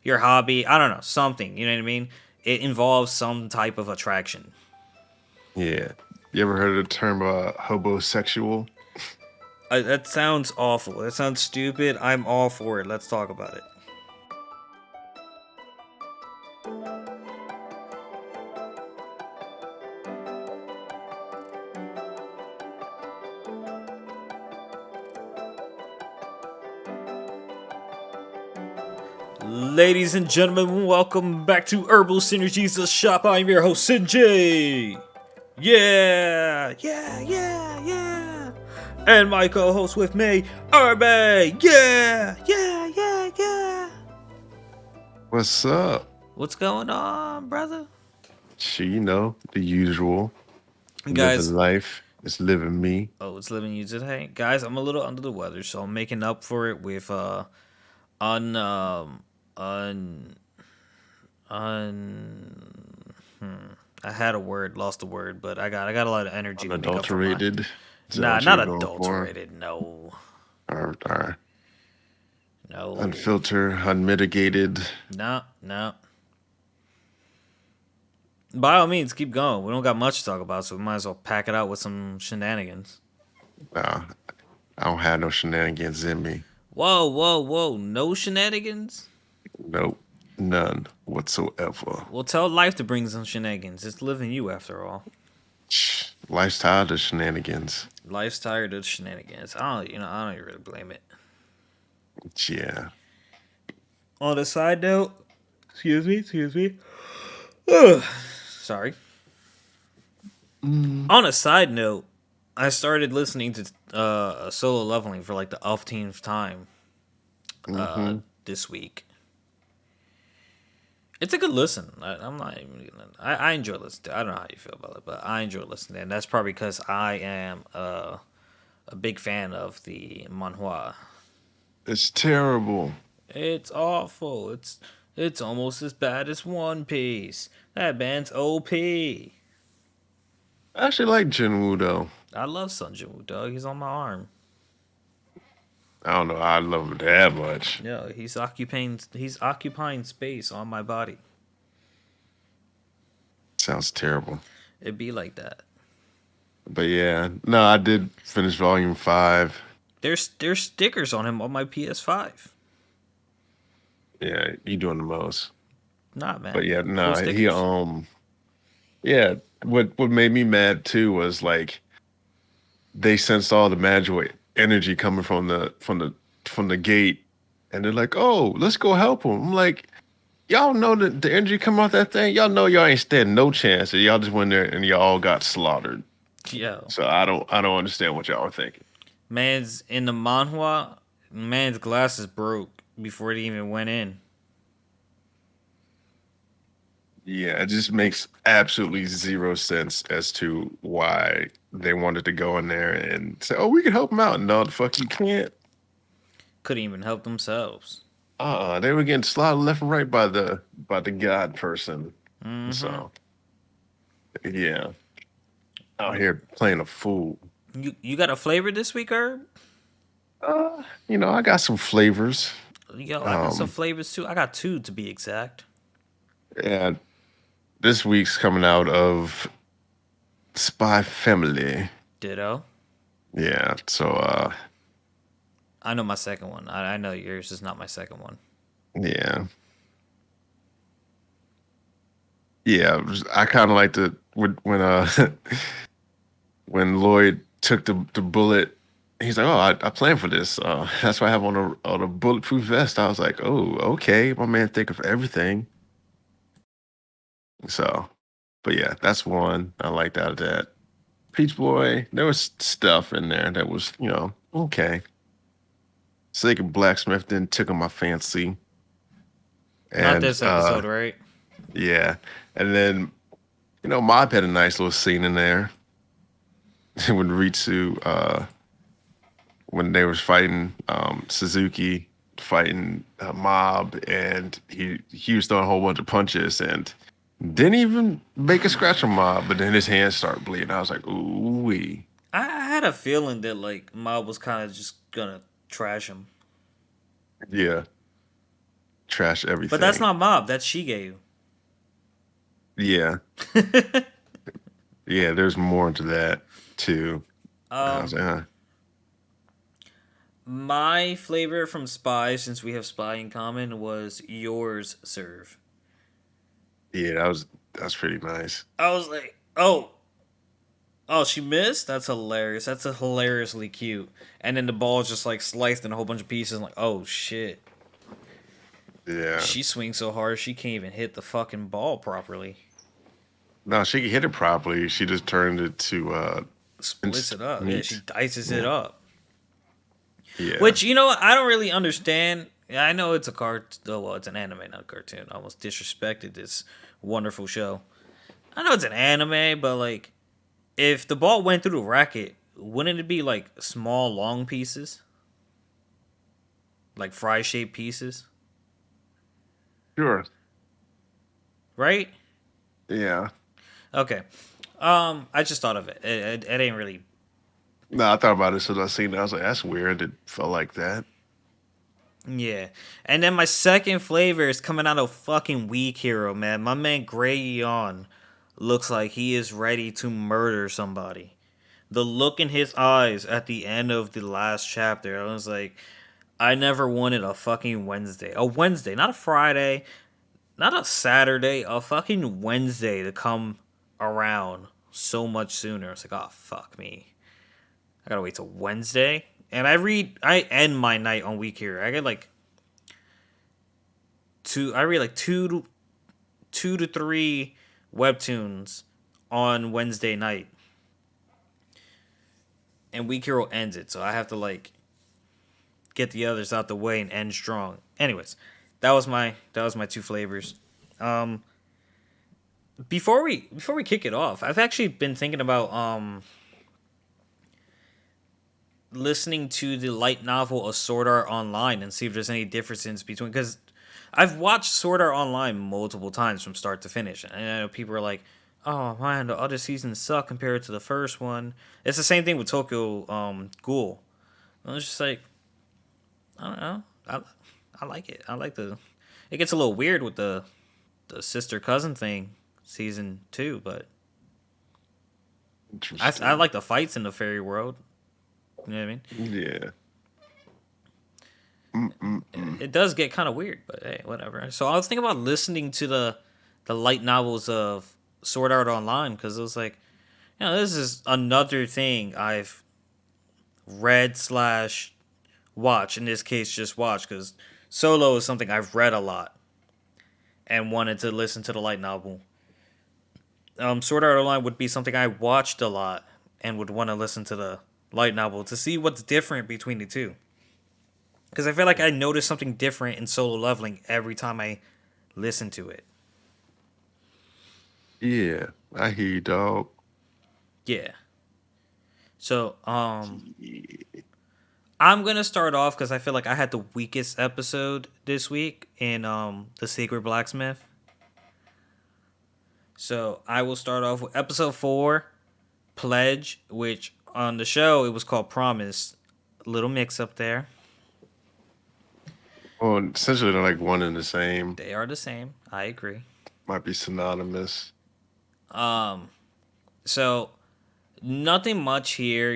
your hobby. I don't know, something. You know what I mean? It involves some type of attraction. Yeah. You ever heard of the term hobosexual? That sounds awful. That sounds stupid. I'm all for it. Let's talk about it. Ladies and gentlemen, welcome back to Herbal Synergies, the shop. I'm your host, Sinjay. Yeah. And my co-host with me, Arbe. Yeah. What's up? What's going on, brother? The usual. Living Guys, life is living me. it's living you today. Guys, I'm a little under the weather, so I'm making up for it with un un un I had a word, lost a word, but I got a lot of energy to make up for my. Unadulterated. Is that Nah, what you not were going for? adulterated. No, Or no, unfiltered, unmitigated. no. By all means, keep going. We don't got much to talk about, so we might as well pack it out with some shenanigans. Nah, I don't have no shenanigans in me. Whoa! No shenanigans. Nope. None whatsoever. Well, tell life to bring some shenanigans. It's living you after all. Lifestyle to shenanigans. Life's tired of shenanigans. I don't even really blame it. Yeah. On a side note, excuse me. Ugh. Sorry. Mm-hmm. On a side note, I started listening to solo leveling for like the umpteenth time this week. It's a good listen. I'm not even gonna. I enjoy listening to it. I don't know how you feel about it, but I enjoy listening to it. And that's probably because I am a big fan of the manhwa. It's terrible. It's awful. It's almost as bad as One Piece. That band's OP. I actually like Jinwoo though. I love Sun Jin dog. He's on my arm. I don't know. I love him that much. Yeah, he's occupying space on my body. Sounds terrible. It'd be like that. But yeah, no, I did finish volume 5. There's stickers on him on my PS5. Yeah, you doing the most. Nah, But man, yeah, cool no, he stickers. yeah, what made me mad too was like they sensed all the magical energy coming from the gate and they're like, "Oh, let's go help him." I'm like, "Y'all know that the energy coming off that thing? Y'all know y'all ain't stand no chance. And y'all just went there and y'all all got slaughtered." Yo, So I don't understand what y'all are thinking. man's in the manhwa. Man's glasses broke before it even went in. Yeah, it just makes absolutely zero sense as to why they wanted to go in there and say, "Oh, we can help them out." No, the fuck you can't. Couldn't even help themselves. They were getting slaughtered left and right by the god person. Mm-hmm. So yeah, out here playing a fool. You got a flavor this week, Herb? I got some flavors. Yo, I got some Um, flavors too. I got two to be exact. and this week's coming out of Spy Family. Ditto. Yeah, so I know my second one. I know yours is not my second one. yeah, yeah. I kind of like the when when Lloyd took the bullet. He's like, "Oh, I planned for this. That's why I have on a bulletproof vest." I was like, "Oh, okay, my man think of everything." So, but yeah, that's one I liked out of that. Peach Boy, there was stuff in there that was, okay. Sacred Blacksmith didn't tickle my fancy. Not And this episode, right? yeah. And then, Mob had a nice little scene in there when Ritsu when they was fighting Suzuki fighting Mob and he was throwing a whole bunch of punches and didn't even make a scratch on Mob, but then his hands started bleeding. I was like, ooh wee. I had a feeling that like Mob was kind of just gonna trash him. Yeah. trash But that's everything. not Mob. That's Shige. Yeah, yeah. There's more to that too. I was um, like, my flavor from Spy, since we have Spy in common, was yours, Serve. yeah, that's pretty nice. I was like, oh, she missed. That's hilarious. That's a hilariously cute. And then the ball is just like sliced in a whole bunch of pieces. Like, oh shit, Yeah. she swings so hard she can't even hit the fucking ball properly. No, she can hit it properly. She just turned it to Splits minced it up. Yeah, she meat. dices it Yeah. up. Yeah. Which, you know what, I don't really understand. Yeah, I know it's a oh, well, it's an anime, not a cartoon. I almost disrespected this wonderful show. I know it's an anime, but like, if the ball went through the racket, wouldn't it be like small, long pieces, like fry shaped pieces, Sure. right? Yeah. Okay. I just thought of it. It ain't really. No, I thought about it as soon as I seen it. I was like, that's weird. It felt like that. Yeah. And then my second flavor is coming out of fucking Weak Hero, man. My man Gray Yon looks like he is ready to murder somebody. The look in his eyes at the end of the last chapter, I was like, I never wanted a fucking Wednesday. A Wednesday, not a Friday, not a Saturday, a fucking Wednesday to come around so much sooner. It's like, oh, fuck me. I gotta wait till Wednesday. And I end my night on Week Hero. I get like I read like two to three webtoons on Wednesday night. And Week Hero ends it. So I have to like get the others out the way and end strong. Anyways, that was my two flavors. Um, before we kick it off, I've actually been thinking about listening to the light novel of Sword Art Online and see if there's any differences between, because I've watched Sword Art Online multiple times from start to finish, and I know people are like, "Oh man, the other seasons suck compared to the first one." It's the same thing with Tokyo Ghoul. I was just like, I don't know. I like it. I like the. It gets a little weird with the sister cousin thing, season two, but I Interesting. like the fights in the fairy world. You know what I mean? Yeah. Mm-mm-mm. It does get kind of weird, but hey, whatever. So I was thinking about listening to the light novels of Sword Art Online because it was like, this is another thing I've read slash watch. In this case, just watch because Solo is something I've read a lot and wanted to listen to the light novel. Sword Art Online would be something I watched a lot and would want to listen to the light novel to see what's different between the two. Because I feel like I notice something different in Solo Leveling every time I listen to it. Yeah. I hear you, dog. Yeah. So, Yeah. I'm gonna start off because I feel like I had the weakest episode this week in the Secret Blacksmith. So I will start off with episode 4, Pledge, which on the show it was called Promise. Little mix up there. Well, essentially they're like one and the same. They are the same. I agree. Might be synonymous. Um, so nothing much here.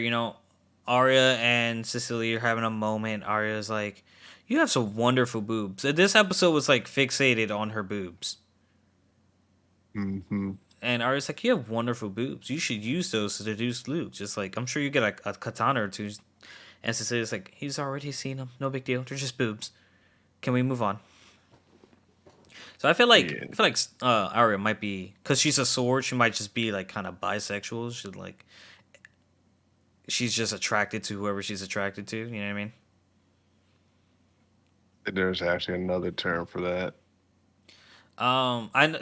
Arya and Cecilia are having a moment. Arya's like, "You have some wonderful boobs." This episode was like fixated on her boobs. Mm-hmm. And Arya's like, "You have wonderful boobs. You should use those to seduce Luke. Just like, I'm sure you get a katana or two." And Cecilia's like, "He's already seen them. No big deal. They're just boobs. Can we move on?" So Yeah. I feel like Arya might be, because she's a sword. She might just be like kind of bisexual. She's just attracted to whoever she's attracted to. You know what I mean? There's actually another term for that.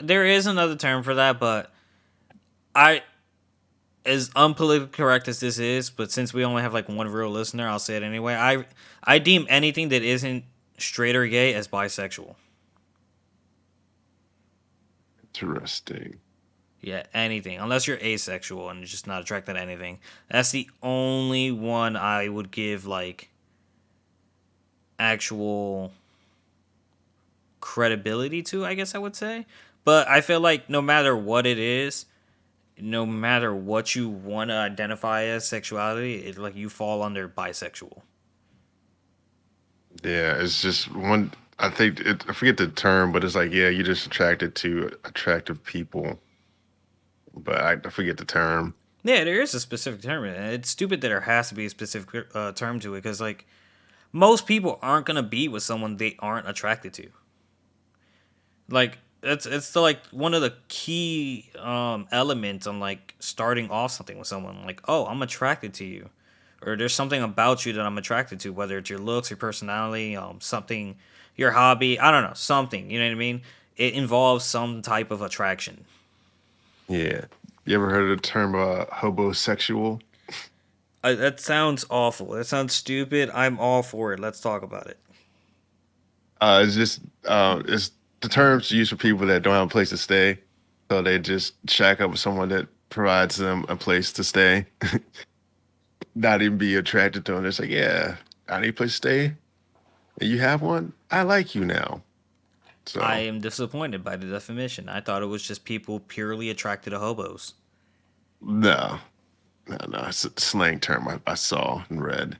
There is another term for that, but I, as unpolitically correct as this is, but since we only have like one real listener, I'll say it anyway. I deem anything that isn't straight or gay as bisexual. Interesting. Yeah, anything. Unless you're asexual and just not attracted to anything. That's the only one I would give like actual credibility to, I guess I would say. But I feel like no matter what it is, no matter what you want to identify as sexuality, it like you fall under bisexual. Yeah, it's just one. I think I forget the term, but it's like, yeah, you're just attracted to attractive people. But I forget the term. Yeah, there is a specific term, and it's stupid that there has to be a specific term to it because like most people aren't gonna be with someone they aren't attracted to. Like it's the like one of the key elements on like starting off something with someone. Like, oh, I'm attracted to you, or there's something about you that I'm attracted to, whether it's your looks, your personality, something, your hobby. I don't know, something. You know what I mean? It involves some type of attraction. Yeah. You ever heard of the term hobosexual? That sounds awful. That sounds stupid. I'm all for it. Let's talk about it. It's just it's the terms used for people that don't have a place to stay, so they just shack up with someone that provides them a place to stay. Not even be attracted to them. It's like, yeah, I need a place to stay, and you have one. I like you now. I So am disappointed by the definition. I thought it was just people purely attracted to hobos. no, no, it's a slang term I saw and read.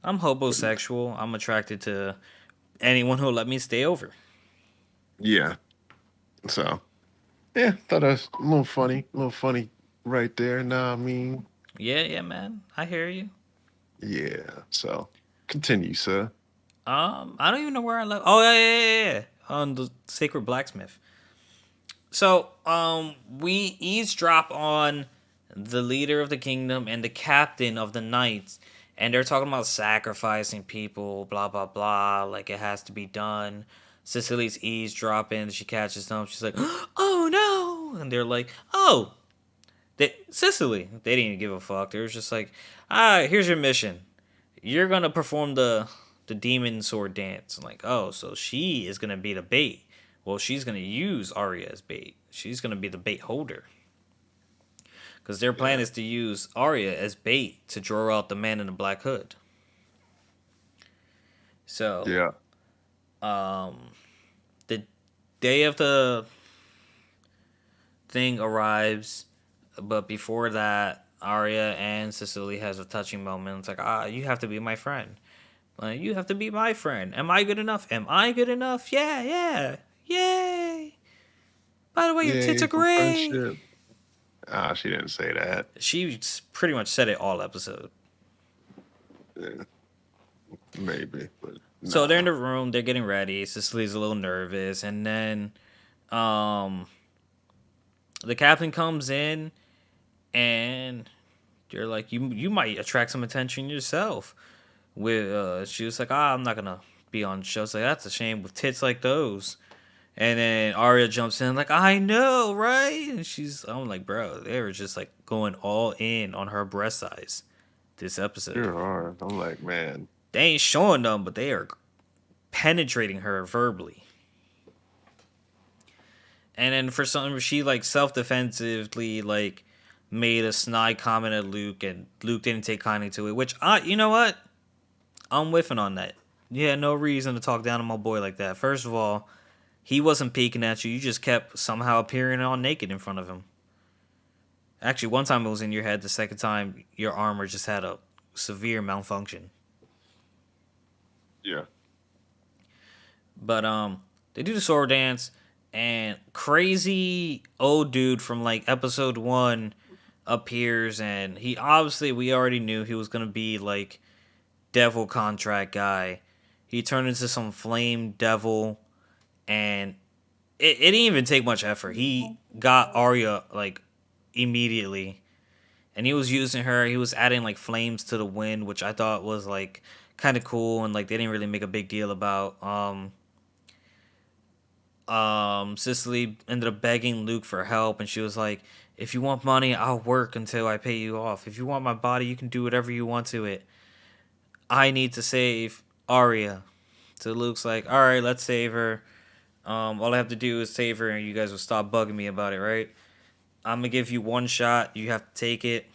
I'm hobosexual. I'm attracted to anyone who'll let me stay over. Yeah. So yeah, thought that was a little funny right there. Nah, I mean, Yeah, yeah, man. I hear you. yeah. So continue, sir. I don't even know where I left. Oh, yeah, yeah, yeah, yeah. On the sacred blacksmith. So, we eavesdrop on the leader of the kingdom and the captain of the knights, and they're talking about sacrificing people, blah blah blah. Like it has to be done. Cecily's eavesdropping. She catches them. She's like, "Oh no!" And they're like, "Oh, Cicely." They didn't even give a fuck. They was just like, here's your mission. You're gonna perform the demon sword dance." I'm like, oh, so she is gonna be the bait. Well, she's gonna use Arya as bait. She's gonna be the bait holder because their plan Yeah. is to use Arya as bait to draw out the man in the black hood. So, Yeah. um, the day of the thing arrives, but before that, Arya and Cecily has a touching moment. It's like, you have to be my friend. Like, you have to be my friend. Am I good enough? Am I good enough? Yeah, yeah, yay! By the way, your tits Yay are for great. friendship. Ah, she didn't say that. She pretty much said it all episode. Yeah, maybe, but So they're in nah. the room, they're getting ready. Cecily's a little nervous, and then um the captain comes in and you're like, you might attract some attention yourself. With she was like, I'm not gonna be on shows like that's a shame with tits like those. And then Arya jumps in like, I know, right? And I'm like, bro, they were just like going all in on her breast size this episode. Sure are. I'm like, man. They ain't showing them, but they are penetrating her verbally. And then for some, she like self defensively like made a snide comment at Luke, and Luke didn't take kindly to it. Which you know what, I'm whiffing on that. Yeah, no reason to talk down to my boy like that. First of all, he wasn't peeking at you. You just kept somehow appearing all naked in front of him. Actually, one time it was in your head. The second time, your armor just had a severe malfunction. Yeah. But they do the sword dance, and crazy old dude from like episode one appears, and he obviously we already knew he was gonna be like devil contract guy. He turned into some flame devil, and it didn't even take much effort. He got Arya like immediately, and he was using her. He was adding like flames to the wind, which I thought was like kind of cool, and like they didn't really make a big deal about. Cicely ended up begging Luke for help, and she was like, "If you want money, I'll work until I pay you off. If you want my body, you can do whatever you want to it. I need to save Arya." So Luke's like, "All right, let's save her. All I have to do is save her, and you guys will stop bugging me about it, right? I'm gonna give you one shot. You have to take it."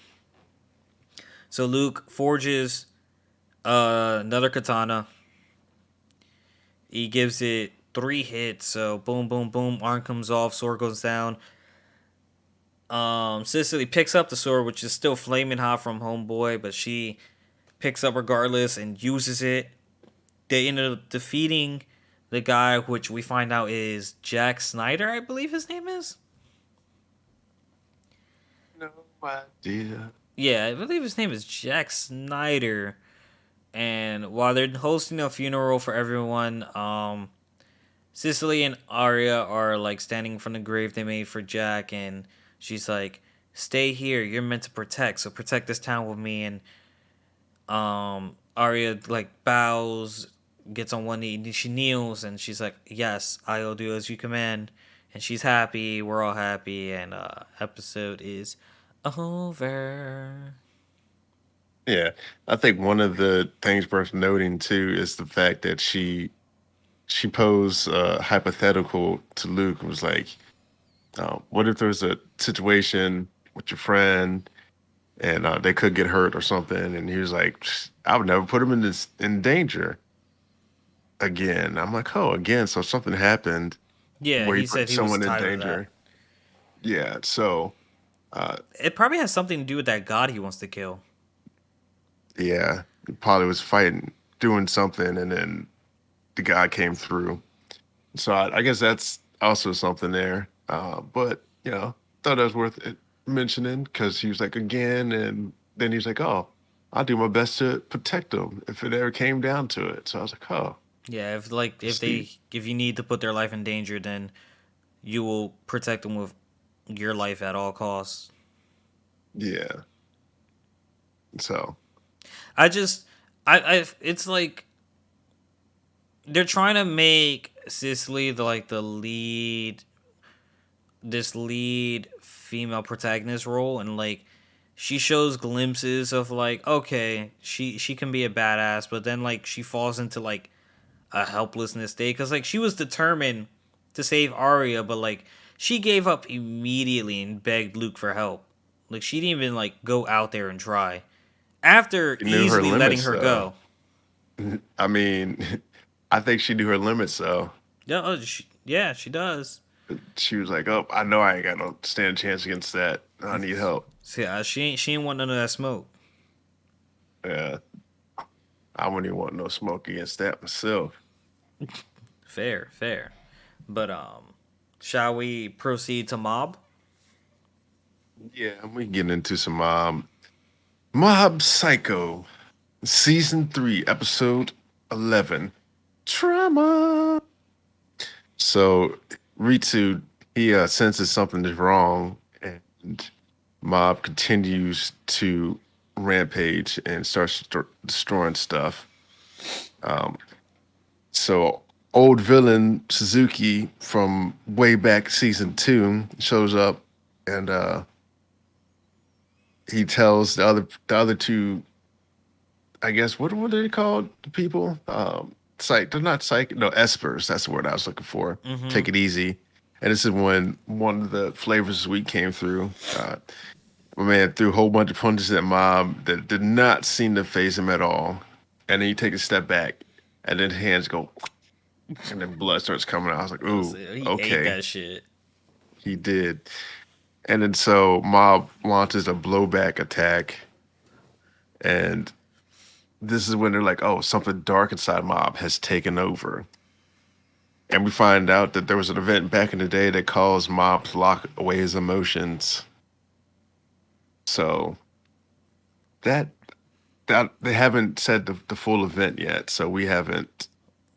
So Luke forges another katana. He gives it three hits. So boom, boom, boom. Arm comes off. Sword goes down. Cicely picks up the sword, which is still flaming hot from Homeboy, but she picks up regardless and uses it. They end up defeating the guy, which we find out is Jack Snyder, I believe his name is. No idea. Yeah, I believe his name is Jack Snyder. And while they're hosting a funeral for everyone, Cicely and Arya are like standing from the grave they made for Jack, and she's like, "Stay here. You're meant to protect. So protect this town with me." And Arya like bows, gets on one knee, she kneels, and she's like, "Yes, I'll do as you command." And she's happy. We're all happy, and episode is over. Yeah, I think one of the things worth noting too is the fact that she posed a hypothetical to Luke. It was like, what if there's a situation with your friend and they could get hurt or something? And he was like, I would never put him in in danger again. I'm like, oh, again. So something happened Yeah, where he he put said he was someone in tired of that. danger. Yeah. So, uh, It probably has something to do with that god he wants to kill. yeah, he probably was fighting, doing something, and then the guy came through. So I guess that's also something there. But thought that was worth it mentioning because he was like again, and then he's like, "Oh, I'll do my best to protect them if it ever came down to it." So I was like, "Oh, Yeah, if like see, if you need to put their life in danger, then you will protect them with your life at all costs. yeah." So I just I it's like they're trying to make Cicely the lead, this lead female protagonist role, and like she shows glimpses of like, okay, she can be a badass, but then like she falls into like a helplessness state because like she was determined to save Arya, but like she gave up immediately and begged Luke for help. Like she didn't even like go out there and try after she knew her easily letting limits, her though. go. I mean, I think she knew her limits, though. Yeah, yeah, she does. She was like, "Oh, I know I ain't got no stand a chance against that. I need help." See, she ain't want none of that smoke. Yeah, I wouldn't even want no smoke against that myself. Fair, fair. But shall we proceed to Mob? Yeah, we get into some Mob Psycho, season 3, episode 11, trauma. So Ritsu, he senses something is wrong, and Mob continues to rampage and starts destroying stuff. Um, so old villain Suzuki from way back season 2 shows up, and he tells the other two, I guess, what are they called? The people? Psych. They're not psych. No, espers. That's the word I was looking for. Mm-hmm. Take it easy. And this is when one of the flavors week came through. My man threw a whole bunch of punches at Mob that did not seem to phase him at all. And then you take a step back, and then hands go, and then blood starts coming out. I was like, ooh, He ate okay, that shit. he did. And then so Mob launches a blowback attack, and this is when they're like, oh, something dark inside Mob has taken over. And we find out that there was an event back in the day that caused Mob to lock away his emotions. So that they haven't said the full event yet, so we haven't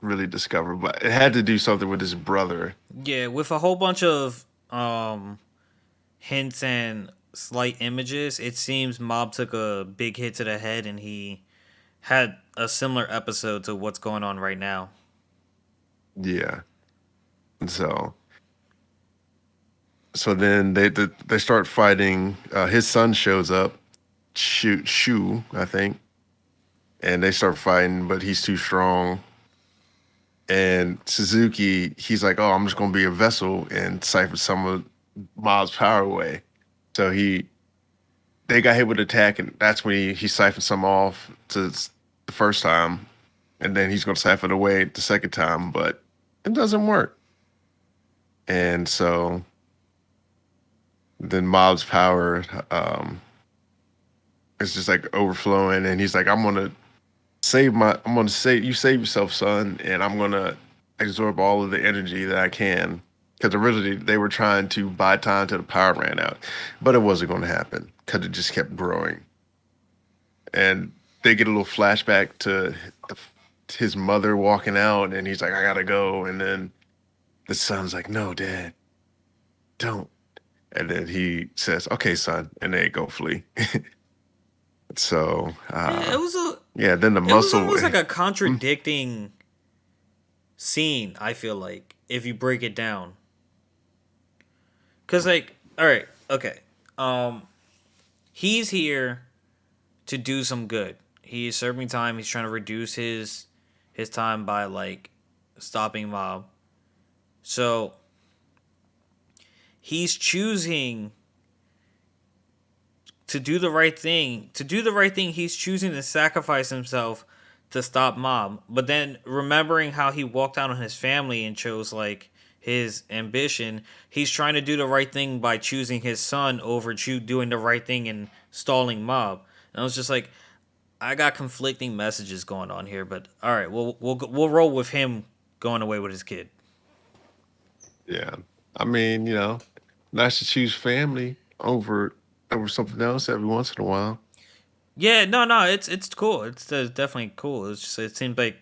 really discovered. But it had to do something with his brother. Yeah, with a whole bunch of hints and slight images, it seems Mob took a big hit to the head and he had a similar episode to what's going on right now. Yeah. And so then they start fighting. His son shows up, Shu, I think, and they start fighting, but he's too strong. And Suzuki, he's like, "Oh, I'm just gonna be a vessel and siphon some of Mob's power away." So they got hit with attack, and that's when he siphoned some off the first time, and then he's gonna siphon away the second time. But it doesn't work. And so then Mob's power is just like overflowing, and he's like, I'm gonna save you, save yourself, son, and I'm gonna absorb all of the energy that I can. Because originally they were trying to buy time till the power ran out, but it wasn't going to happen because it just kept growing. And they get a little flashback to the, his mother walking out, and he's like, "I gotta go," and then the son's like, "No, Dad, don't." And then he says, "Okay, son," and they go flee. So, Yeah, yeah, then the it was muscle. almost like a contradicting scene. I feel like if you break it down, because like, all right, okay, um, he's here to do some good. He's serving time. He's trying to reduce his time by like stopping mob. So he's choosing to do the right thing. To do the right thing, he's choosing to sacrifice himself to stop mob. But then remembering how he walked out on his family and chose like his ambition, he's trying to do the right thing by choosing his son over doing the right thing and stalling mob. And I was just like, I got conflicting messages going on here, but all right, we'll roll with him going away with his kid. Yeah, I mean, nice to choose family over something else every once in a while. Yeah, no, it's cool. It's definitely cool. It's just it seemed like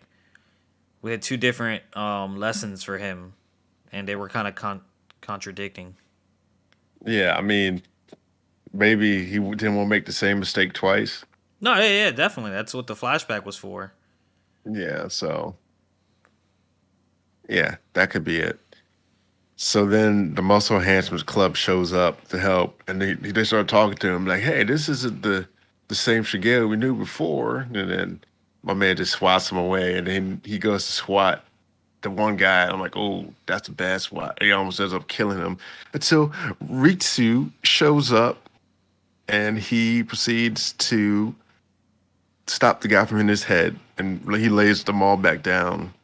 we had two different lessons for him, and they were kind of contradicting. Yeah, I mean, maybe he didn't want to make the same mistake twice. No, yeah, definitely. That's what the flashback was for. Yeah, so yeah, that could be it. So then the Muscle Enhancement Club shows up to help, and they start talking to him like, "Hey, this isn't the same Shigeo we knew before." And then my man just swats him away, and then he goes to swat the one guy. I'm like, "Oh, that's a bad swat." He almost ends up killing him until Ritsu shows up, and he proceeds to stop the guy from hitting his head, and he lays them all back down.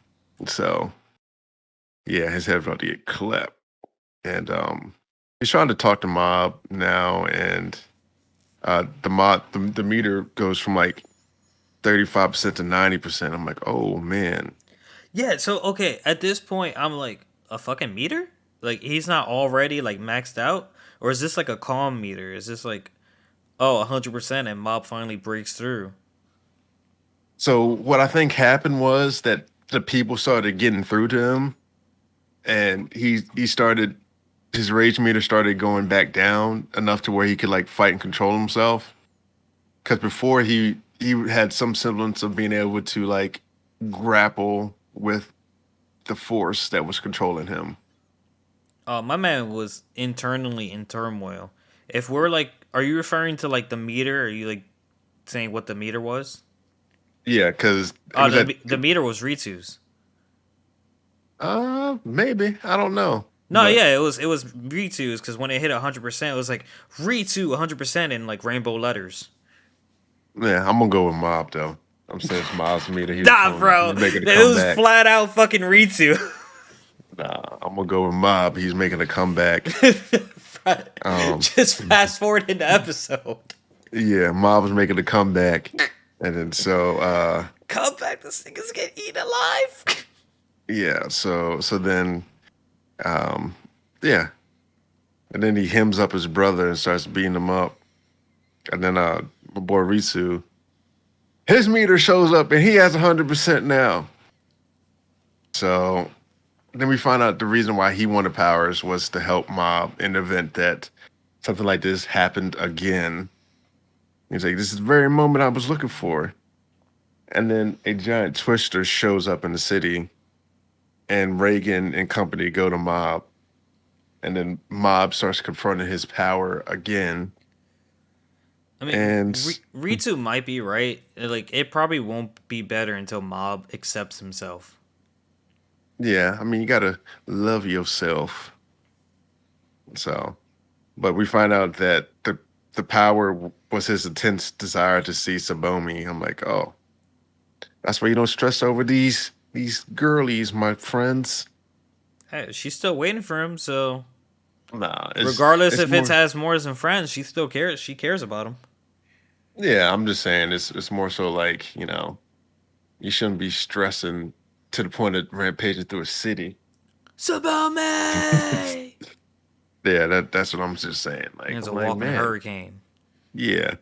So yeah, his head's about to get clapped. And he's trying to talk to Mob now, and the meter goes from like 35% to 90%. I'm like, oh man. Yeah. So okay, at this point, I'm like a fucking meter. Like he's not already like maxed out, or is this like a calm meter? Is this like 100% and Mob finally breaks through? So what I think happened was that the people started getting through to him, and he started his rage meter started going back down enough to where he could like fight and control himself. Because before he had some semblance of being able to like grapple with the force that was controlling him. My man was internally in turmoil. If we're like, are you referring to like the meter? Are you like saying what the meter was? Yeah, because it Oh, was at the meter was Ritsu's. maybe I don't know, No, but yeah, it was Ritsu's because when it hit 100%, it was like Ritsu 100% in like rainbow letters. yeah, I'm gonna go with Mob though. I'm saying it's Mob's meter. Nah, bro, He's making a it was comeback. flat out fucking Ritsu. Nah, I'm gonna go with Mob. He's making a comeback. Um, Just fast forward in the episode. yeah, Mob was making a comeback, and then so Come back, this nigga's getting eaten alive. yeah, so then um, yeah, and then he hems up his brother and starts beating him up, and then my boy Ritsu, his meter shows up and he has 100% now. So then we find out the reason why he wanted powers was to help Mob in the event that something like this happened again. He's like, this is the very moment I was looking for. And then a giant twister shows up in the city, and Reagan and company go to Mob. And then Mob starts confronting his power again. I mean, And Ritsu might be right. Like, it probably won't be better until Mob accepts himself. yeah, I mean, you gotta love yourself. So, but we find out that the power was his intense desire to see Sabomi. I'm like, oh, that's why you don't stress over these girlies, my friends. Hey, she's still waiting for him. So Nah, regardless it's if it more. has more than friends, she still cares. She cares about him. Yeah, I'm just saying it's more so like you shouldn't be stressing to the point of rampaging through a city. Sabome! Yeah, that's what I'm just saying. Like It's a I'm like, walking man, hurricane. yeah.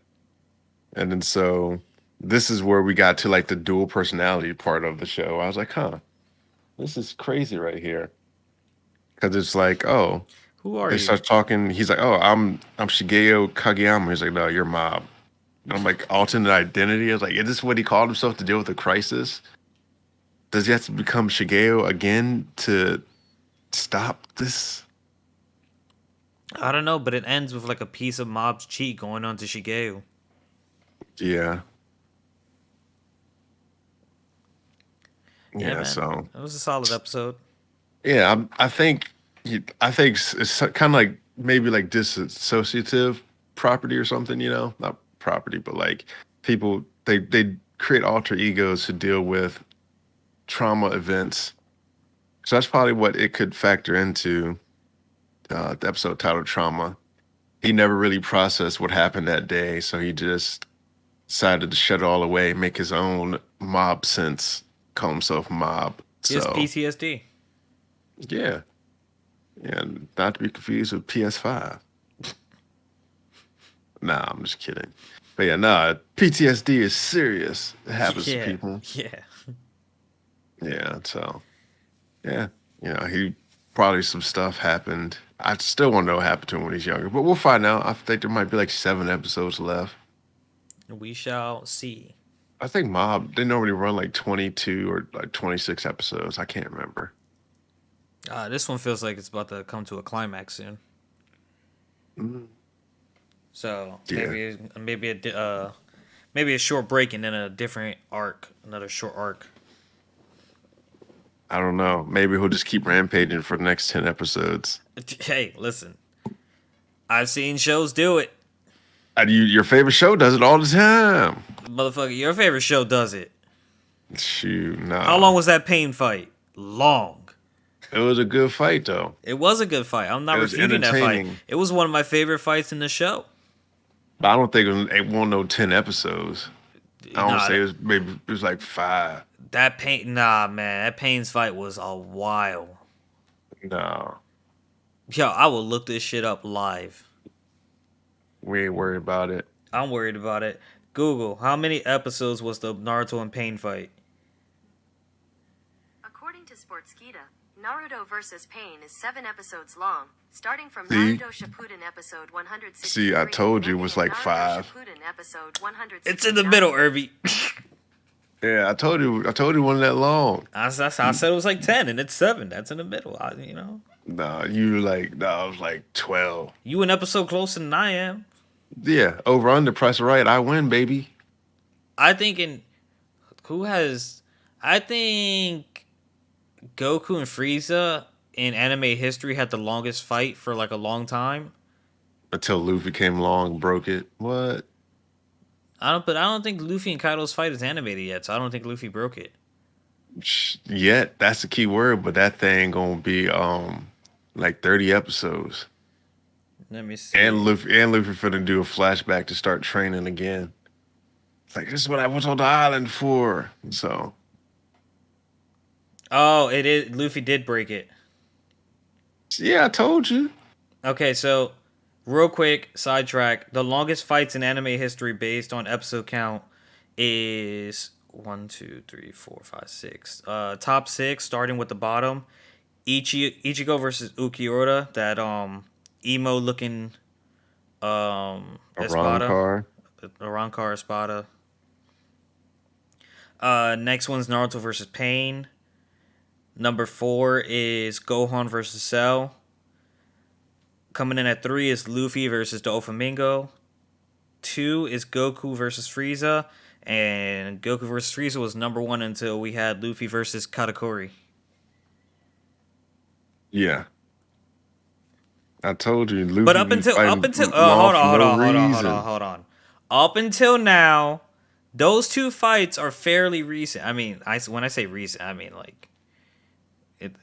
And then so this is where we got to like the dual personality part of the show. I was like, huh, this is crazy right here. Because it's like, oh, Who are they you? start talking. He's like, oh, I'm Shigeo Kageyama. He's like, no, you're Mob. And I'm like, alternate identity. I was like, is this what he called himself to deal with the crisis? Does he have to become Shigeo again to stop this? I don't know, but it ends with like a piece of Mob's cheek going onto Shigeo. Yeah, Yeah, yeah. man, So it was a solid episode. yeah, I think it's kind of like maybe like dissociative property or something. Not property, but like people they create alter egos to deal with trauma events. So that's probably what it could factor into the episode titled "Trauma." He never really processed what happened that day, so he just decided to shut it all away, make his own mob sense, call himself Mob. He has So PTSD. yeah, and not to be confused with PS5. Nah, I'm just kidding. But yeah, nah, PTSD is serious. It happens to Yeah, people. yeah. Yeah, so yeah, he probably some stuff happened. I still want to know what happened to him when he's younger, but we'll find out. I think there might be like 7 episodes left. We shall see. I think Mob they normally run like 22 or like 26 episodes. I can't remember. This one feels like it's about to come to a climax soon. Mm, So yeah, maybe a short break and then a different arc, another short arc. I don't know. Maybe he'll just keep rampaging for the next 10 episodes. Hey, listen, I've seen shows do it. Your favorite show does it all the time. Motherfucker, your favorite show does it. Shoot, How no. long was that pain fight? Long. It was a good fight though. It was a good fight. I'm It not was refuting that fight. entertaining. It was one of my favorite fights in the show. But I don't think it won't no 10 episodes. I don't Nah, say it was like 5. that pain. Nah, man, that Pain's fight was a while. No, Yo, I will look this shit up live. we ain't worried about it. I'm worried about it. Google, how many episodes was the Naruto and Pain fight? According to Sportskeeda, Naruto vs. Pain is 7 episodes long, starting from See? Naruto Shippuden episode 163 See, I told you it and was ending like at Naruto 5. Shippuden episode 169. It's in the middle, Irby. Yeah, I told you it wasn't that long. I said it was like 10, and it's 7. That's in the middle. You know, Nah, you were like, nah, I was like 12. you an episode closer than I am. Yeah, over under price right, I win, baby. I think in who has. I think Goku and Frieza in anime history had the longest fight for like a long time. Until Luffy came along, broke it. What? But I don't think Luffy and Kaido's fight is animated yet, so I don't think Luffy broke it. Yet, that's the key word, but that thing gonna be like 30 episodes. Let me see. And Luffy finna do a flashback to start training again. It's like this is what I was on the island for. So Oh, it is. Luffy did break it. yeah, I told you. Okay, so real quick sidetrack. The longest fights in anime history based on episode count is one, two, three, four, five, six. Top six, starting with the bottom. Ichigo versus Ukiura, that emo looking A Ron Espada, car. Arankar Espada. Next one's Naruto versus Pain. Number 4 is Gohan versus Cell. Coming in at 3 is Luffy versus Doflamingo. 2 is Goku versus Frieza. And Goku versus Frieza was number 1 until we had Luffy versus Katakuri. Yeah. I told you, But Luffy up be until fighting hold Law on, for hold no on, hold on, hold on, reason. hold on. Up until now, those two fights are fairly recent. I mean, when I say recent, I mean like it.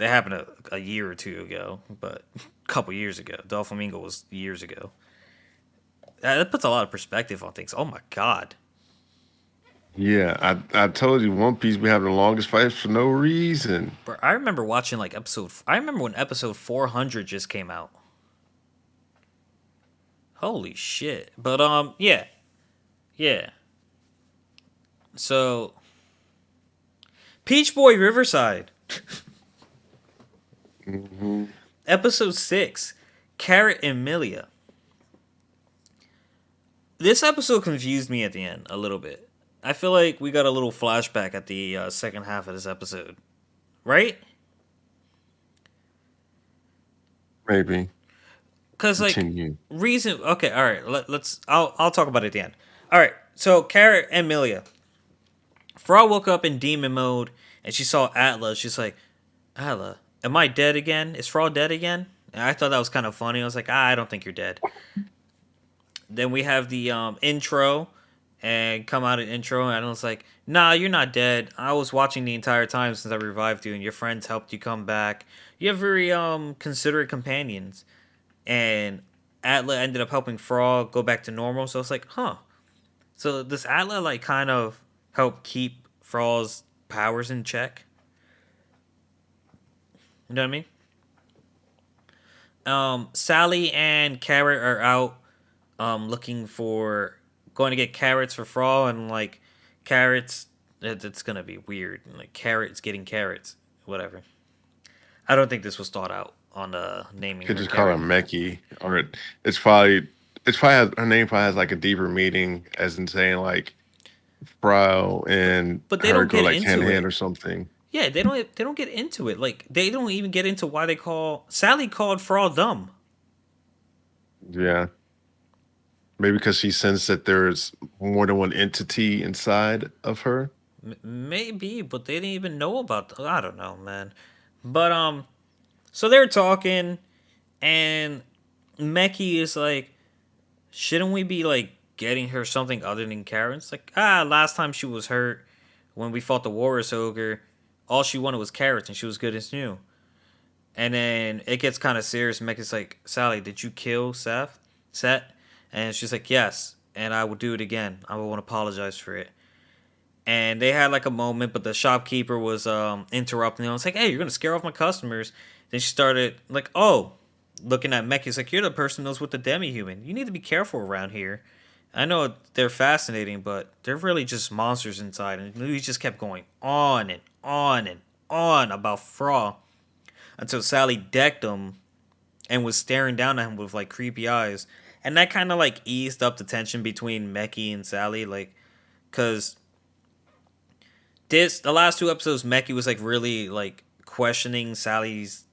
That happened a year or two ago, but a couple years ago. Doflamingo was years ago. That puts a lot of perspective on things. Oh my god. Yeah, I told you One Piece be having the longest fights for no reason. Bro, I remember watching like episode. I remember when episode 400 just came out. Holy shit! But yeah, yeah. So, Peach Boy Riverside, Hmm. episode 6, Carrot and Milia. This episode confused me at the end a little bit. I feel like we got a little flashback at the second half of this episode, right? Maybe Cause like continue. reason. Okay, all right. Let's. I'll talk about it at the end. All right. So Carrot and Milia. Frog woke up in demon mode and she saw Atla. She's like, Atla, am I dead again? Is Frog dead again? And I thought that was kind of funny. I was like, I don't think you're dead. Then we have the intro and come out of intro, and I was like, nah, you're not dead. I was watching the entire time since I revived you, and your friends helped you come back. You have very considerate companions. And Atla ended up helping Frog go back to normal. So it's like, huh. So does Atla like kind of help keep Frog's powers in check? You know what I mean? Sally and Carrot are out looking for going to get carrots for Frog, and like carrots it's gonna be weird. Like carrots getting carrots. Whatever. I don't think this was thought out on naming Could her just call her carrot. Meki, or it's probably her name probably has like a deeper meaning, as in saying like Bro and But they her don't go get like hand into in hand or it. something. Yeah, they don't get into it. Like they don't even get into why they call Sally called Frog dumb. Yeah, maybe because she sensed that there's more than one entity inside of her. Maybe, but they didn't even know about. I don't know, man. But so they're talking, and Meki is like, shouldn't we be like getting her something other than carrots? Like, last time she was hurt when we fought the Walrus Ogre, all she wanted was carrots, and she was good as new. And then it gets kind of serious. Meki's like, Sally, did you kill Set? And she's like, yes, and I will do it again. I will apologize for it. And they had like a moment, but the shopkeeper was interrupting. I was like, "Hey, you're gonna scare off my customers." Then she started like, "Oh," looking at Meki. It's like, "You're the person who knows what the demi-human. You need to be careful around here." I know they're fascinating, but they're really just monsters inside. And he just kept going on and on and on about Fra until Sally decked him and was staring down at him with like creepy eyes. And that kind of like eased up the tension between Meki and Sally, like, cause the last two episodes, Meki was like really like questioning Sally's,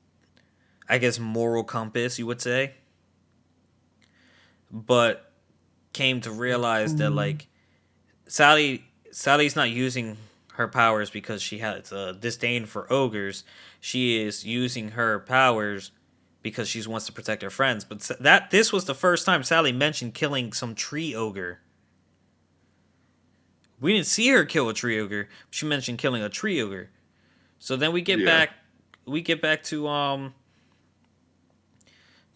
I guess, moral compass, you would say, but came to realize that Mm. like Sally's not using her powers because she has a disdain for ogres. She is using her powers because she wants to protect her friends. But that this was the first time Sally mentioned killing some tree ogre. We didn't see her kill a tree ogre. She mentioned killing a tree ogre. So then Yeah, we get back to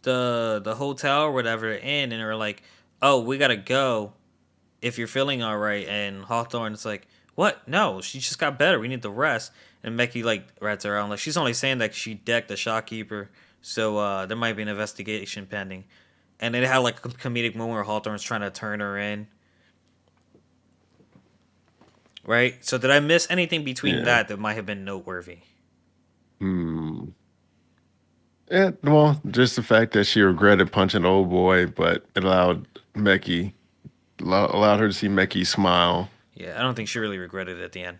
the hotel or whatever, the inn, and they're like, "Oh, we gotta go if you're feeling all right." And Hawthorne's like, "What? No, she just got better. We need the rest." And Becky like rats her out, like she's only saying that she decked the shopkeeper, so there might be an investigation pending. And it had like a comedic moment where Hawthorne's trying to turn her in, right? So did I miss anything between yeah. that might have been noteworthy? Hmm. Yeah, well, just the fact that she regretted punching old boy, but it allowed Meki allowed her to see Meki smile. Yeah, I don't think she really regretted it at the end,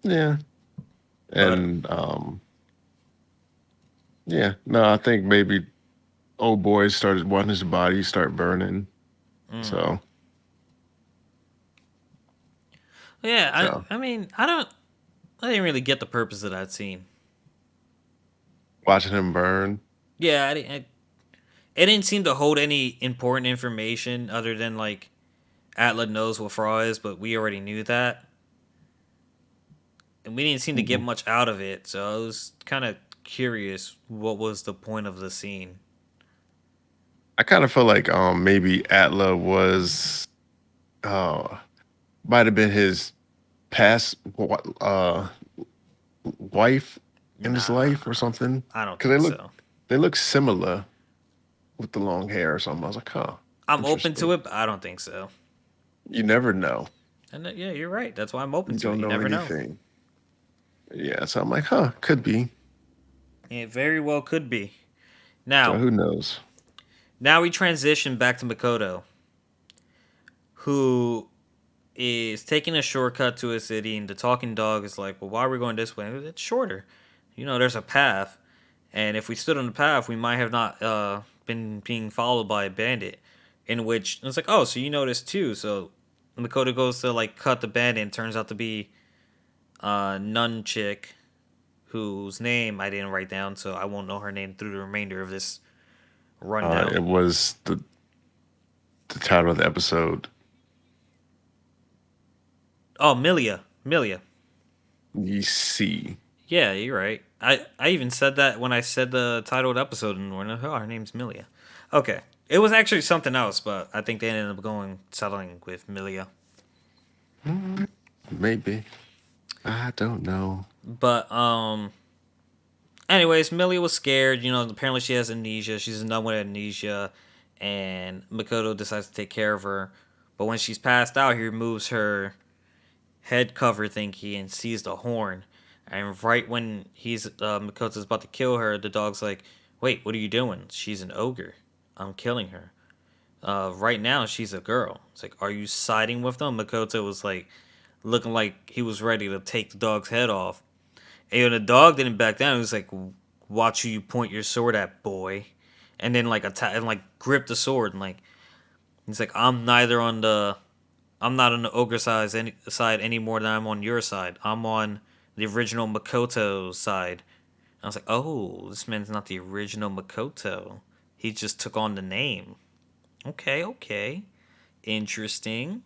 Yeah, but and yeah, no, I think maybe old boy started wanting his body start burning. mm, So, yeah, so I mean, I didn't really get the purpose of that scene. watching him burn. Yeah, it didn't seem to hold any important information other than like Atla knows what Fra is, but we already knew that, and we didn't seem to get Mhm. much out of it. So it was kind of curious what was the point of the scene. I kind of feel like maybe Atla was uh might have been his past wife in his Nah, life or something I don't because think so. they look similar with the long hair or something. I was like, huh, I'm open to interesting. it, but I don't think so. You never know. And yeah, you're right. That's why I'm open You to it. don't You know never know. anything. Yeah, so I'm like, huh, could be. It very well could be. So Now, who knows? now we transition back to Makoto, who is taking a shortcut to a city, and the talking dog is like, "Well, why are we going this way? It's shorter. You know, there's a path, and if we stood on the path, we might have not been being followed by a bandit." In which it's like, "Oh, so you know this too?" So Makoto goes to like cut the bandit, and turns out to be a nun chick whose name I didn't write down, so I won't know her name through the remainder of this rundown. It was the title of the episode. Oh, Milia. Milia. You see. Yeah, you're right. I even said that when I said the title of the episode, and we're like, oh, her name's Milia. Okay. It was actually something else, but I think they ended up settling with Milia. Maybe. I don't know. But anyways, Milia was scared. You know, apparently she has amnesia. She's a nun with amnesia, and Makoto decides to take care of her. But when she's passed out, he removes her head cover thingy and sees the horn. And right when Makoto's about to kill her, the dog's like, "Wait, what are you doing? She's an ogre. I'm killing her. Right now, she's a girl." It's like, "Are you siding with them?" Makoto was like, looking like he was ready to take the dog's head off. And the dog didn't back down. He was like, "Watch who you point your sword at, boy." And then like attack and like grip the sword and like he's like, I'm not on the ogre side any more than I'm on your side. I'm on the original Makoto side." I was like, "Oh, this man's not the original Makoto. He just took on the name." Okay, okay. Interesting.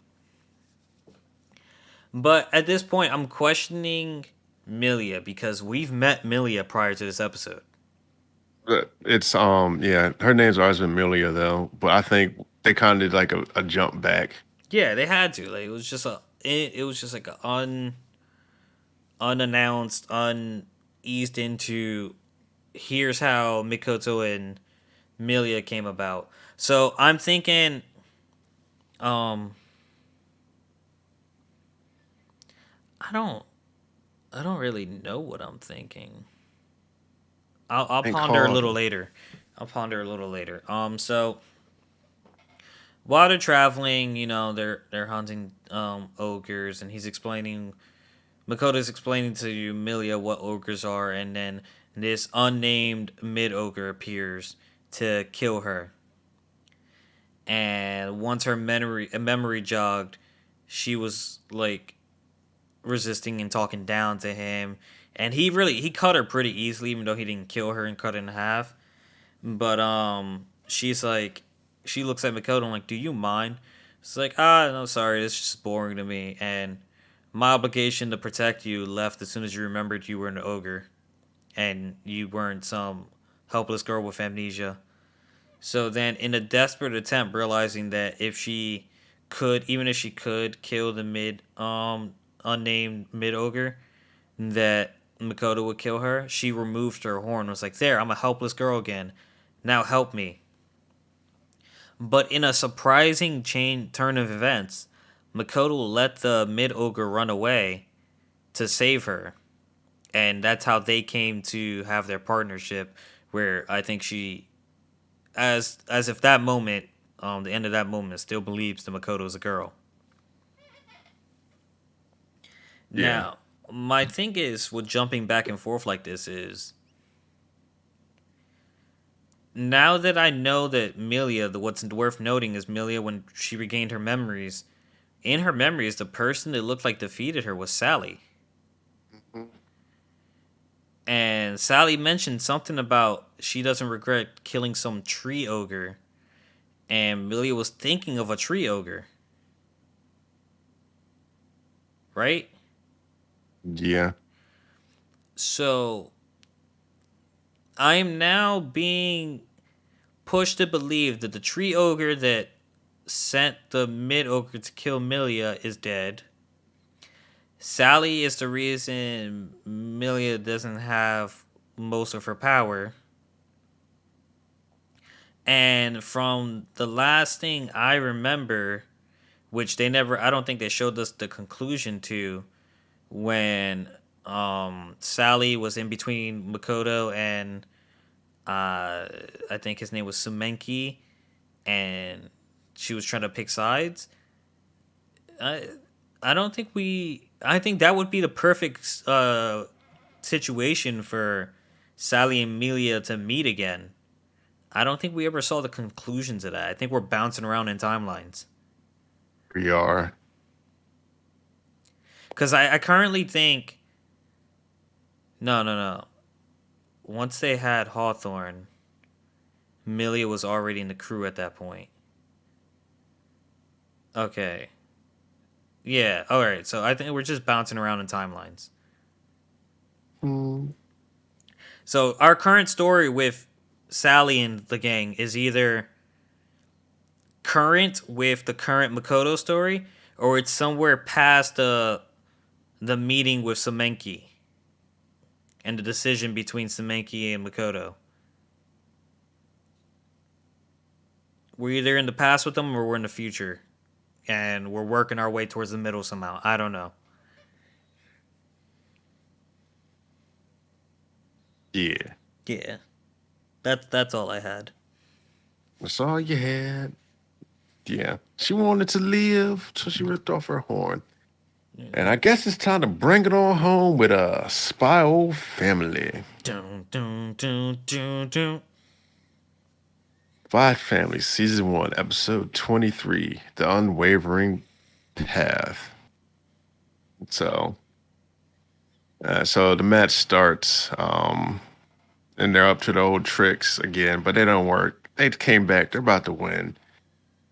But at this point, I'm questioning Milia because we've met Milia prior to this episode. But it's yeah, her name's always been Milia though, but I think they kind of did like a jump back. Yeah, they had to. Like it was just like a unannounced, uneased into here's how Mikoto and Milia came about. So I'm thinking, um, I don't, I don't really know what I'm thinking. I'll And ponder a called little later. I'll ponder a little later. So while they're traveling, you know, they're hunting ogres, and he's explaining. Makoto's explaining to you, Milia, what ogres are, and then this unnamed mid ogre appears to kill her. And once her memory jogged, she was like resisting and talking down to him, and he cut her pretty easily, even though he didn't kill her and cut her in half. But she's like, she looks at Makoto and like, "Do you mind?" It's like, "Ah, no, sorry, it's just boring to me, and my obligation to protect you left as soon as you remembered you were an ogre and you weren't some helpless girl with amnesia." So then, in a desperate attempt, realizing that even if she could kill the unnamed mid ogre, that Makoto would kill her, she removed her horn. Was like, "There, I'm a helpless girl again. Now help me." But in a surprising turn of events, Makoto let the mid ogre run away to save her, and that's how they came to have their partnership. Where I think she, as if that moment, the end of that moment, still believes that Makoto is a girl. yeah. Now, my thing is with jumping back and forth like this is now that I know that Milia, what's worth noting is Milia, when she regained her memories, in her memories, the person that looked like defeated her was Sally. And Sally mentioned something about she doesn't regret killing some tree ogre. And Milia was thinking of a tree ogre, right? Yeah. So I am now being pushed to believe that the tree ogre that sent the mid ogre to kill Milia is dead. Sally is the reason Milia doesn't have most of her power. And from the last thing I remember, which they never, I don't think they showed us the conclusion to, when Sally was in between Makoto and I think his name was Sumenki, and she was trying to pick sides. I I don't think we. I think that would be the perfect situation for Sally and Amelia to meet again. I don't think we ever saw the conclusions of that. I think we're bouncing around in timelines. We are. Because I currently think. No, no, no. Once they had Hawthorne, Amelia was already in the crew at that point. Okay. Yeah, alright. So I think we're just bouncing around in timelines. Mm, So our current story with Sally and the gang is either current with the current Makoto story, or it's somewhere past the meeting with Semenki and the decision between Semenki and Makoto. We're either in the past with them or we're in the future, and we're working our way towards the middle somehow. I don't know. yeah. Yeah, that's all I had. That's all you had. Yeah. She wanted to live, so she ripped off her horn. And I guess it's time to bring it on home with a spy old family. Dun, dun, dun, dun, dun. Spy Family, Season 1, Episode 23, The Unwavering Path. So, so the match starts, and they're up to the old tricks again, but they don't work. They came back. They're about to win.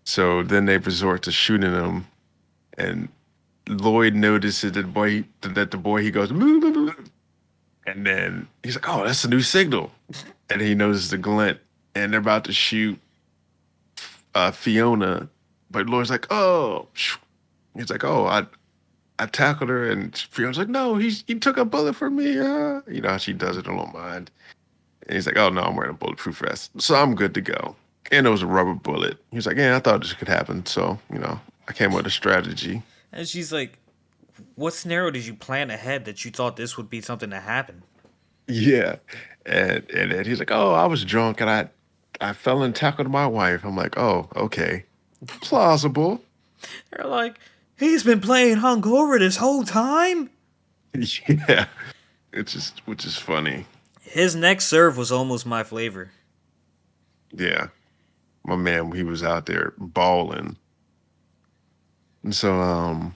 So then they resort to shooting them, and Lloyd notices that the boy he goes, "Boo, boo, boo," and then he's like, "Oh, that's a new signal," and he notices the glint, and they're about to shoot Fiona, but Lloyd's like, "Oh," he's like, "Oh, I tackled her," and Fiona's like, "No, he took a bullet for me." You know how she does it, I don't mind. And he's like, "Oh no, I'm wearing a bulletproof vest, so I'm good to go." And it was a rubber bullet. He's like, "Yeah, I thought this could happen, so I came up with a strategy." And she's like, "What scenario did you plan ahead that you thought this would be something to happen?" Yeah, and then he's like, "Oh, I was drunk and I fell and tackled my wife." I'm like, "Oh, okay, plausible." They're like, "He's been playing hungover this whole time." Yeah, it's just which is funny. His next serve was almost my flavor. Yeah, my man, he was out there balling, and so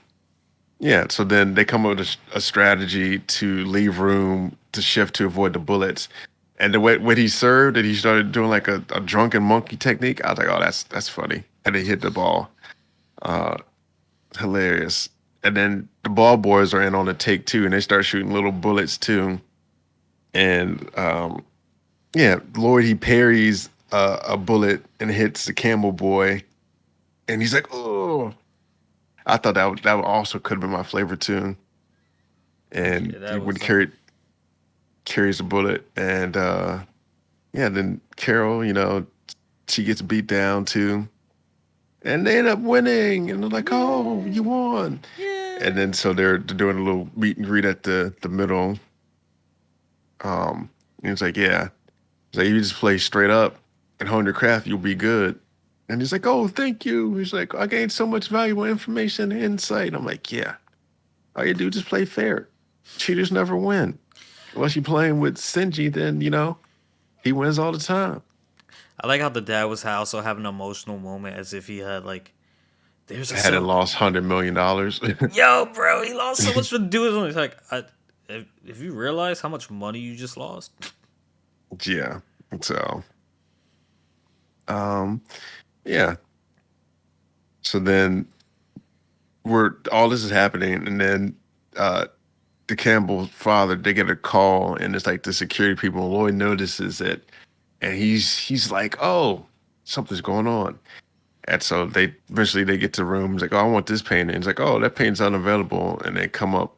yeah, so then they come up with a strategy to leave room to shift to avoid the bullets. And the way when he served and he started doing like a drunken monkey technique, I was like, oh, that's funny. And he hit the ball. Uh, Hilarious. And then the ball boys are in on the take two, and they start shooting little bullets too. And yeah, Lloyd he parries a bullet and hits the camel boy, and he's like, oh. I thought that would also could have been my flavor too. And Yeah, he that would was carries a bullet, and yeah, then Carol, she gets beat down too, and they end up winning, and they're like, "Oh, you won!" And yeah. then so they're doing a little meet and greet at the middle. And it's like, yeah, it's like you just play straight up and hone your craft, you'll be good. And he's like, "Oh, thank you." He's like, "I gained so much valuable information and insight." I'm like, "Yeah, all you do just play fair. Cheaters never win. Unless you're playing with Sinji, then he wins all the time." I like how the dad was also having an emotional moment as if he had like, there's a Hadn't so lost $100 million. yo, bro, he lost so much for doing something. It's like, if you realize how much money you just lost, Yeah. So, um, yeah. So then we're all this is happening, and then uh the Campbell father, they get a call, and it's like the security people. And Lloyd notices it, and he's like, "Oh, something's going on." And so they eventually they get to the room. He's like, "Oh, I want this painting." It's like, "Oh, that painting's unavailable," and they come up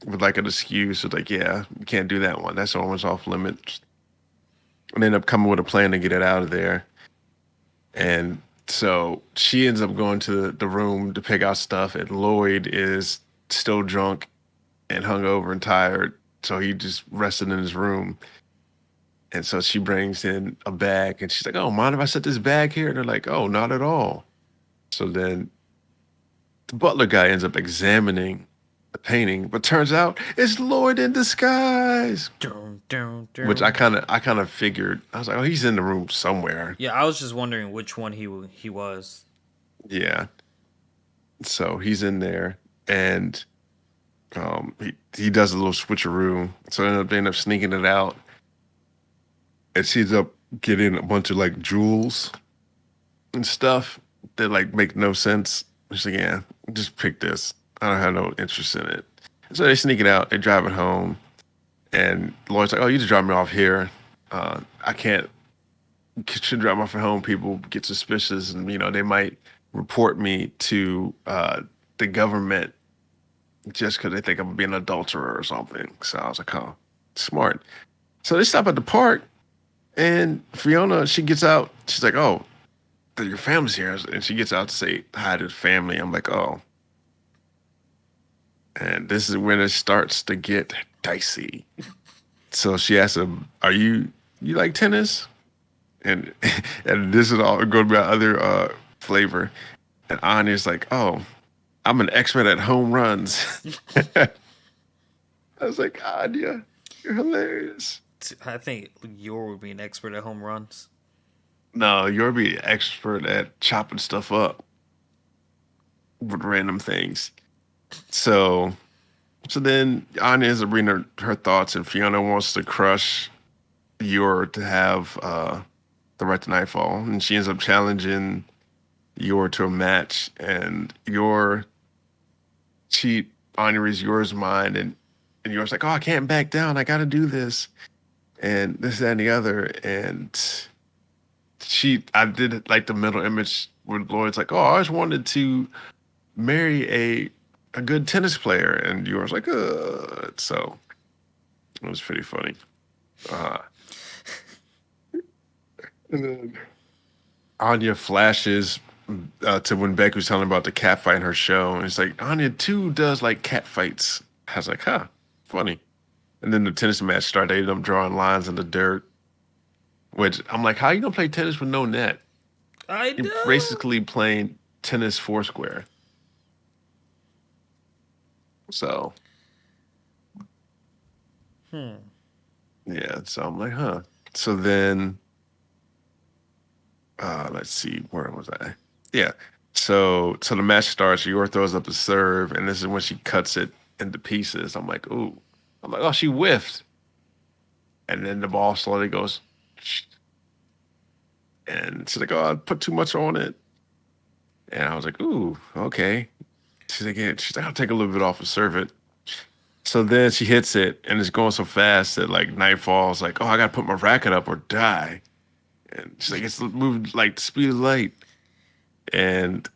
with like an excuse. It's like, "Yeah, you can't do that one. That's the one's off limits." And they end up coming with a plan to get it out of there. And so she ends up going to the room to pick out stuff, and Lloyd is still drunk and hungover and tired. So he just rested in his room. And so she brings in a bag, and she's like, "Oh, mind if I set this bag here?" And they're like, "Oh, not at all." So then the butler guy ends up examining the painting, but turns out it's Lloyd in disguise. Dun, dun, Which dun. I kind of figured. I was like, "Oh, he's in the room somewhere." Yeah, I was just wondering which one he was. Yeah. So he's in there, and he does a little switcheroo. So they end up sneaking it out, and she ends up getting a bunch of like jewels and stuff that like make no sense. She's like, "Yeah, just pick this. I don't have no interest in it." So they sneak it out. They drive it home, and Lloyd's like, "Oh, you just drop me off here. I can't. Should drop me off at home. People get suspicious, and they might report me to the government just because they think I'm being an adulterer or something." So I was like, "Oh, smart." So they stop at the park, and Fiona, she gets out. She's like, "Oh, your family's here," and she gets out to say hi to the family. I'm like, "Oh," and this is when it starts to get dicey. So she asks him, "Are you like tennis?" And and this is all going to be other flavor. And Anya's like, "Oh, I'm an expert at home runs." I was like, "Anya, you're hilarious." I think Yor would be an expert at home runs. No, you're be expert at chopping stuff up with random things. So so then Anya is reading her thoughts, and Fiona wants to crush Yor to have the right to Nightfall, and she ends up challenging Yor to a match, and Yor cheat Anya reads Yor's mind, and Yor's like, "Oh, I can't back down. I got to do this, and this, that, and the other." And I did like the mental image where Lloyd's like, "Oh, I always wanted to marry a good tennis player," and Yor's like, So it was pretty funny. Uh, and then Anya flashes to when Beck was telling about the cat fight in her show, and it's like Anya too does like cat fights. I was like, "Huh, funny." And then the tennis match started. They ended up drawing lines in the dirt, which I'm like, "How you gonna play tennis with no net? I You're know. basically playing tennis foursquare." So Hmm. yeah, so I'm like, "Huh." So then let's see, where was I? Yeah. So the match starts. Yor throws up a serve, and this is when she cuts it into pieces. I'm like, "Ooh." I'm like, "Oh, she whiffed." And then the ball slowly goes, and she's like, "Oh, I put too much on it." And I was like, "Ooh, okay." She's like, "Yeah." She's like, "I'll take a little bit off and serve it." So then she hits it, and it's going so fast that like nightfall is like, "Oh, I gotta put my racket up or die." And she's like, "It's moving like the speed of light." And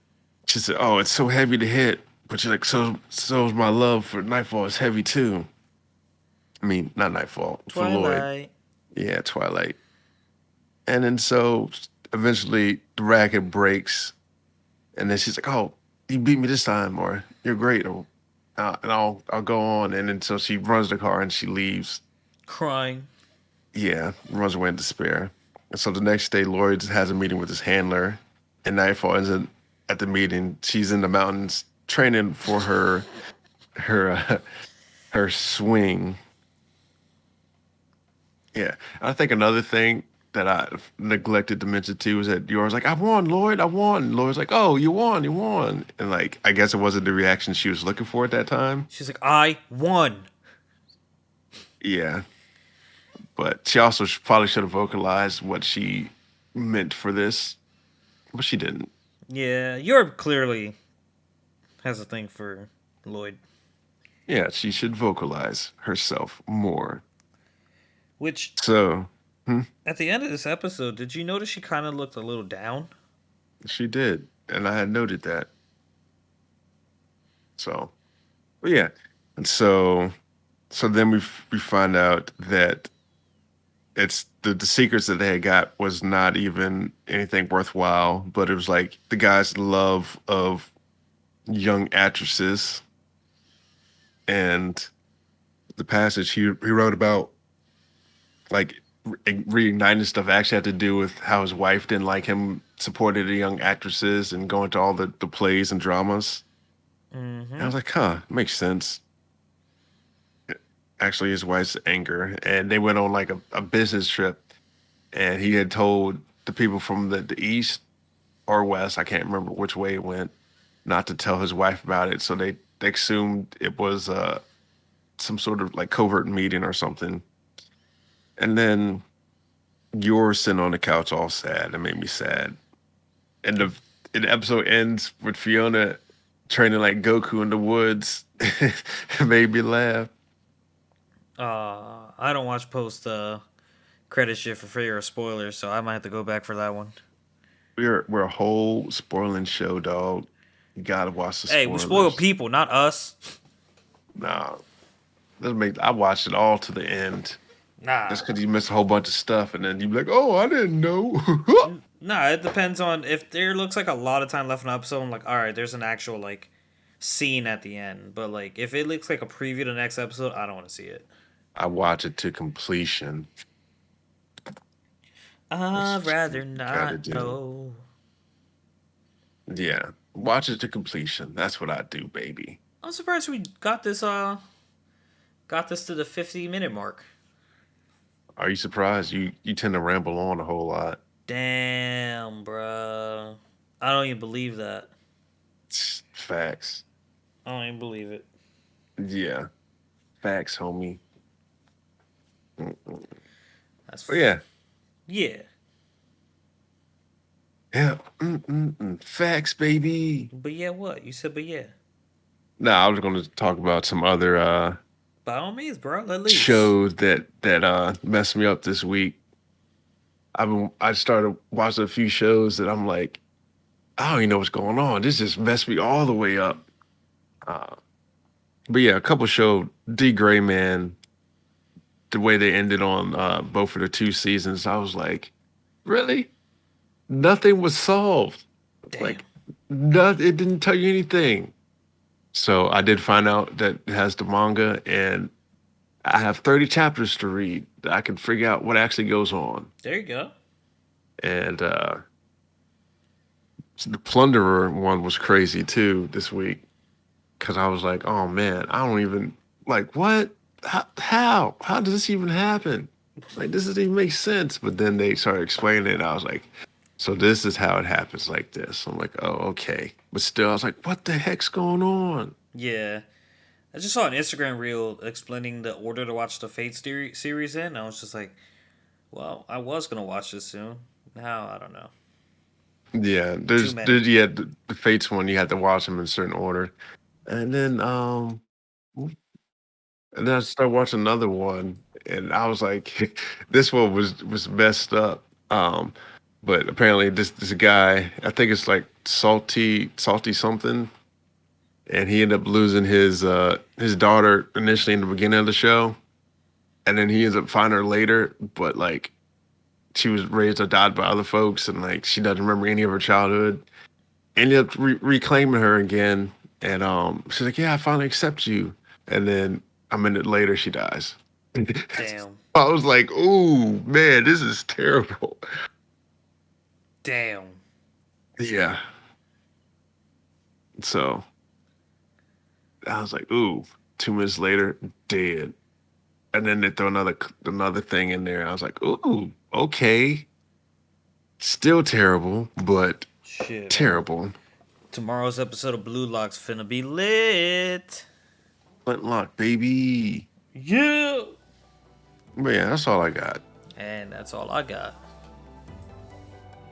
she said, "Oh, it's so heavy to hit." But she's like, "So's my love for Nightfall is heavy too." I mean, not Nightfall, for Lloyd. Twilight. Yeah, Twilight. And then so eventually the racket breaks, and then she's like, "Oh, you beat me this time," or "You're great," or and I'll go on. And then so she runs the car and she leaves. Crying. Yeah, runs away in despair. And so the next day, Lloyd has a meeting with his handler, and Nightfall isn't at the meeting. She's in the mountains training for her her swing. Yeah, I think another thing that I neglected to mention too is that yours like, "I won, Lloyd, I won." Lloyd's like, "Oh, you won," and like I guess it wasn't the reaction she was looking for at that time. She's like, I won. Yeah, but she also probably should have vocalized what she meant for this, but she didn't. Yeah, Europe clearly has a thing for Lloyd. Yeah, she should vocalize herself more. Which So, hmm, at the end of this episode, did you notice she kind of looked a little down? she did, and I had noted that. So, but yeah, and so then we find out that it's the secrets that they had got was not even anything worthwhile, but it was like the guy's love of young actresses and the passage he wrote about like reigniting stuff actually had to do with how his wife didn't like him supported the young actresses and going to all the plays and dramas. And I Mm-hmm. was like, huh, makes sense. Actually, his wife's anger, and they went on like a business trip, and he had told the people from the east or west, I can't remember which way it went, not to tell his wife about it. So they assumed it was some sort of like covert meeting or something. And then you're sitting on the couch all sad. It made me sad. And the episode ends with Fiona training like Goku in the woods. It made me laugh. I don't watch post credit shit for fear of spoilers, so I might have to go back for that one. We're a whole spoiling show, dog. You gotta watch the Hey, we spoil spoilers. people, not us. Nah, doesn't make. I watched it all to the end. Nah. Just because you miss a whole bunch of stuff, and then you be like, "Oh, I didn't know." Nah, it depends on if there looks like a lot of time left in the episode. I'm like, all right, there's an actual like scene at the end. But like, if it looks like a preview to the next episode, I don't want to see it. I watch it to completion. I'd That's what rather you gotta not do. know. Yeah, watch it to completion. That's what I do, baby. I'm surprised we got this to the 50-minute mark. Are you surprised? You tend to ramble on a whole lot. Damn, bruh. I don't even believe that. Facts. I don't even believe it. Yeah, facts, homie. Mm-mm. That's But yeah, yeah. yeah. Mm-mm-mm. Facts, baby. But yeah, what you said? But yeah, Now I was going to talk about some other by all means, bro. Let loose. shows that messed me up this week. I started watching a few shows that I'm like, I don't even know what's going on. This just messed me all the way up. Uh, but yeah, a couple showed D Gray Man, the way they ended on both of the two seasons. I was like, really? Nothing was solved. Damn. Like, nothing. It didn't tell you anything. So I did find out that it has the manga, and I have 30 chapters to read that I can figure out what actually goes on. There you go. And the Plunderer one was crazy too this week because I was like, oh man, I don't even like what? How does this even happen? Like this doesn't even make sense. But then they started explaining it. And I was like, so this is how it happens like this. I'm like, oh okay. But still, I was like, what the heck's going on? Yeah. I just saw an Instagram reel explaining the order to watch the Fate series in. I was just like, well, I was gonna watch this soon. Now I don't know. Yeah, Too there's many. there's yeah the Fates one you had to watch them in a certain order, and then I started watching another one, and I was like, this one was messed up. But apparently this guy, I think it's like salty something, and he ended up losing his daughter initially in the beginning of the show, and then he ends up finding her later, but like she was raised or died by other folks, and like she doesn't remember any of her childhood. Ended up reclaiming her again, and she's like, "Yeah, I finally accept you." And then a minute later, she dies. Damn. I was like, "Ooh, man, this is terrible." Damn. Yeah. So I was like, "Ooh." 2 minutes later, dead. And then they throw another thing in there. I was like, "Ooh, okay." Still terrible, but Shit, man. terrible. Tomorrow's episode of Blue Lock's finna be lit. Flintlock, baby. Yeah. But yeah, that's all I got. And that's all I got.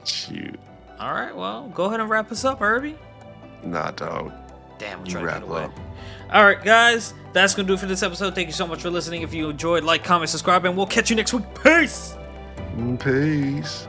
Shoot. All right, well, go ahead and wrap us up, Herbie. Nah, dog. Damn, I'm You trying to get wrap away. up. All right, guys, that's gonna do it for this episode. Thank you so much for listening. If you enjoyed, like, comment, subscribe, and we'll catch you next week. Peace. Peace.